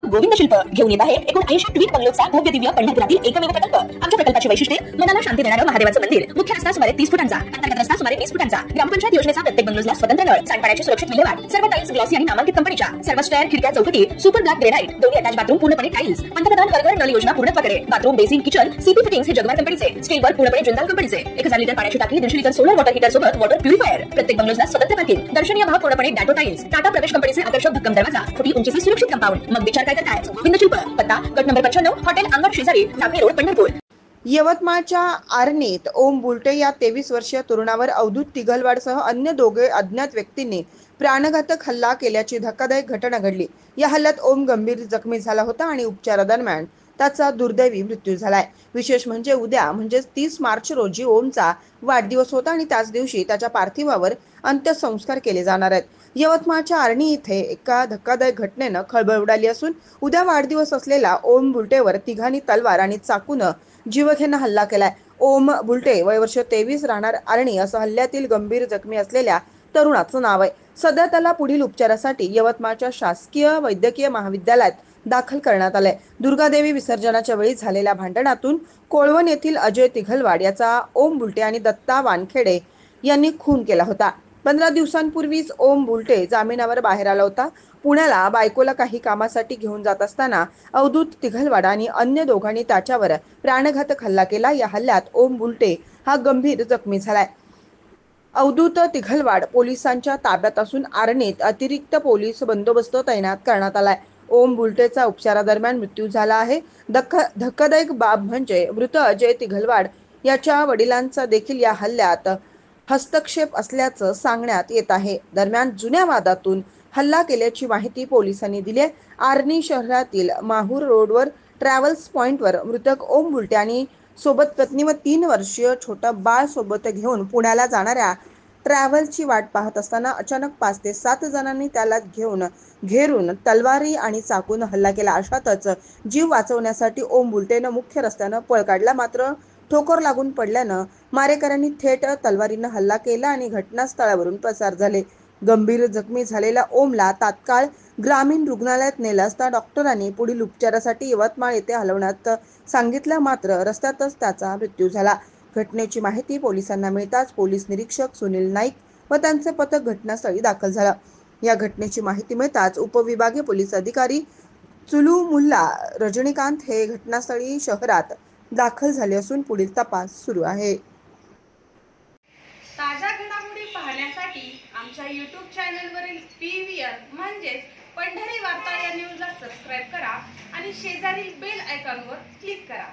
गोविंद शिल्प घेऊन येत आहे 79 ट्विट बंगलोचा भव्य दिव्य पंढरपुरातील एकमेव प्रकल्प। आमच्या प्रकल्पाची वैशिष्ट्ये मनाला शांती देणारं महादेवाचं मंदिर, मुख्य रस्ता सुमारे 30 फुटांचा, अंतर्गत रस्ता सुमारे 20 फुटांचा, ग्रामपंचायत योजनेचा प्रत्येक बंगलोजला स्वतंत्र नळ, सांडपाण्याची सुरक्षित विल्हेवाट, सर्व टाइल्स ग्लॉसी आणि नामांकित कंपनीच्या, सर्व स्टेअर खिडक्या चौकटी सुपर ब्लॅक ग्रेनाइट, दोन्ही अटॅच बाथरूम पूर्णपणे टाइल्स, पंतप्रधान घर नळ योजना पूर्णत्वाकडे, bathroom basin kitchen CP fittings हे जगवार कंपनीचे, स्टीलवर पूर्णपणे जिंदाल कंपनीचे, 1000 लिटर पाण्याची टाकी, 150 लिटर सोलर वॉटर हीटर सोबत वॉटर प्युरिफायर, प्रत्येक बंगलोजला स्वतंत्र पार्किंग, दर्शनीय भाग पूर्णपणे डॅटो टाइल्स, टाटा प्रवेश कंपनीचे आकर्षक भक्कम दरवाजा, फुटी उंचीचे सुरक्षित कंपाऊंड। मग विचार काय करताय? गोविंद शिल्प, पत्ता गट नंबर 95, हॉटेल अंगण शेजारी, टाकळी रोड, पंढरपूर। यवतमाळच्या आरणीत ओम बुलटे या 23 वर्षीय तरुणावर अवधूत तिघलवाडसह अन्य दोघे अज्ञात व्यक्तींनी प्राणघातक हल्ला केल्याची धक्कादायक घटना घडली। या हल्ल्यात ओम गंभीर जखमी झाला होता आणि उपचारादरम्यान त्याचा दुर्दैवी मृत्यू झालाय। विशेष म्हणजे उद्या म्हणजे 30 मार्च रोजी ओमचा वाढदिवस होता आणि त्याच दिवशी त्याच्या पार्थिवावर अंत्यसंस्कार केले जाणार आहेत। यवतमाळच्या आर्णी इथे एका धक्कादायक घटनेनं खळबळ उडाली असून उद्या वाढदिवस असलेला ओम बुलटेवर तिघांनी तलवार आणि चाकूनं जीवघेणा हल्ला केलाय। ओम बुलटे वय वर्ष 23 राहणार आर्णी असं हल्ल्यातील गंभीर जखमी असलेल्या तरुणाचं नाव आहे। सध्या त्याला पुढील उपचारासाठी यवतमाळच्या शासकीय वैद्यकीय महाविद्यालयात दाखल करण्यात आलंय। दुर्गादेवी विसर्जनाच्या वेळी झालेल्या भांडणातून कोळवण येथील अजय तिघलवाड याचा ओम बुलटे आणि दत्ता वानखेडे यांनी खून केला होता। 15 दिवसांपूर्वीच ओम बुलटे जामिनावर बाहेर आला होता। पुण्याला बायकोला काही कामासाठी घेऊन जात असताना अवधूत तिघलवाड आणि अन्य दोघांनी त्याच्यावर प्राणघातक हल्ला केला। या हल्ल्यात ओम बुलटे हा गंभीर जखमी झालाय। अवधूत तिघलवाड पोलिसांच्या ताब्यात असून आरणीत अतिरिक्त पोलीस बंदोबस्त तैनात करण्यात आलाय। ओम बुलटेचा उपचारादरम्यान मृत्यू झाला आहे। धक्कादायक बाब म्हणजे मृत अजय तिघलवाड याच्या वडिलांचा देखील या हल्ल्यात हस्तक्षेप असल्याचं सांगण्यात येत आहे। दरम्यान जुन्या वादातून हल्ला केल्याची माहिती पोलिसांनी दिली आहे। आर्णी शहरातील माहूर रोडवर ट्रॅव्हल्स पॉइंटवर मृतक ओम बुलटे आणि सोबत पत्नी व 3 वर्षीय छोटं बाळ सोबत घेऊन पुण्याला जाणाऱ्या ट्रॅव्हलची वाट पाहत असताना अचानक 5 ते 7 जणांनी त्याला घेरून तलवारी आणि चाकून हल्ला केला। अशातच जीव वाचवण्यासाठी ओम बुलटेनं मुख्य रस्त्यानं पळ काढला, मात्र ठोकर लागून पडल्यानं मारेकऱ्यांनी थेट तलवारीनं हल्ला केला आणि घटनास्थळावरून पसार झाले। गंभीर जखमी झालेल्या ओमला तात्काळ ग्रामीण रुग्णालयात नेलं असता डॉक्टरांनी पुढील उपचारासाठी यवतमाळ येथे हलवण्यात सांगितलं, मात्र रस्त्यातच त्याचा मृत्यू झाला। घटनेची माहिती पोलिसांना मिळताच पोलीस निरीक्षक सुनील नाईक व त्यांचे पथक घटनास्थळी दाखल झालं। या घटनेची माहिती मिळताच उपविभागीय पोलीस अधिकारी चुलुमुल्ला रजनीकांत हे घटनास्थळी शहरात दाखल झाले असून पुढील तपास सुरू आहे। ताज्या घडामोडी पाहण्यासाठी आमच्या YouTube चॅनलवरील PVR म्हणजेच पंढरी वार्ता या न्यूजला सबस्क्राइब करा आणि शेजारील बेल आयकॉनवर क्लिक करा।